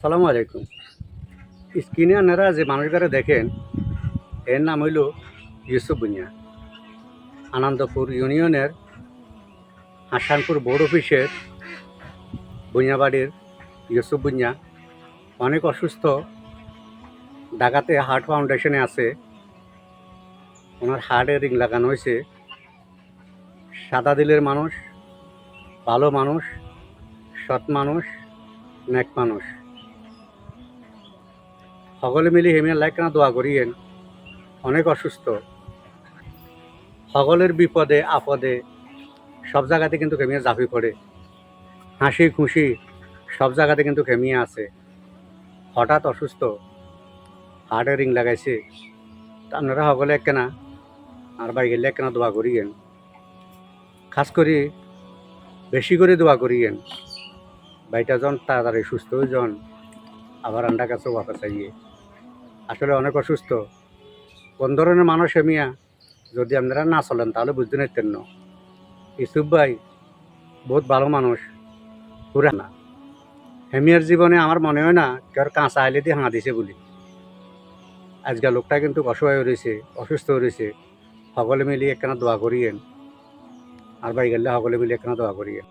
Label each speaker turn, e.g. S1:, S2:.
S1: সালামু আলাইকুম। স্ক্রিনে আপনারা যে মানুষটারে দেখেন, এর নাম হইল ইউসুফ ভুঁইয়া। আনন্দপুর ইউনিয়নের হাসানপুর বোর্ড অফিসের ভুঁইয়াবাড়ির ইউসুফ ভুঁইয়া অনেক অসুস্থ। ঢাকাতে হার্ট ফাউন্ডেশনে আছে, ওনার হার্টে রিং লাগানো হয়েছে। সাদা দিলের মানুষ, ভালো মানুষ, সৎ মানুষ, নেক মানুষ। সকলে মিলি হেমিয়ার লাইক কেন দোয়া করিয়েন। অনেক অসুস্থ, সকলের বিপদে আপদে সব জায়গাতে কিন্তু কেমিয়া ঝাঁপি পড়ে। হাসি খুশি সব জায়গাতে কিন্তু কেমিয়া আছে। হঠাৎ অসুস্থ, হার্টে রিং লাগাইছে। তা আপনারা সকলে একখানা আর বাই গেলে একখানা দোয়া করিয়েন। খাস করি বেশি করে দোয়া করিয়েন। বাইটা জন তাড়াতাড়ি সুস্থ হয়ে যান, আবার আন্ডা কাছে ওয়াপা চাইয়ে। আসলে অনেক অসুস্থ। কোন ধরনের মানুষ হেমিয়া যদি আপনারা না চলেন তাহলে বুঝতে নিতেন না। ইউসুফ ভাই বহুত ভালো মানুষ, পুরা না। হেমিয়ার জীবনে আমার মনে হয় না কেউ কাঁচা আইলে দিয়ে হাঁ দিছে বলি। আজকাল লোকটা কিন্তু অসহায় রয়েছে, অসুস্থ রয়েছে। সকলে মিলিয়ে একখানা দোয়া করিয়েন, আর বাই গেলে সকলে মিলিয়ে একখানা দোয়া করিয়েন।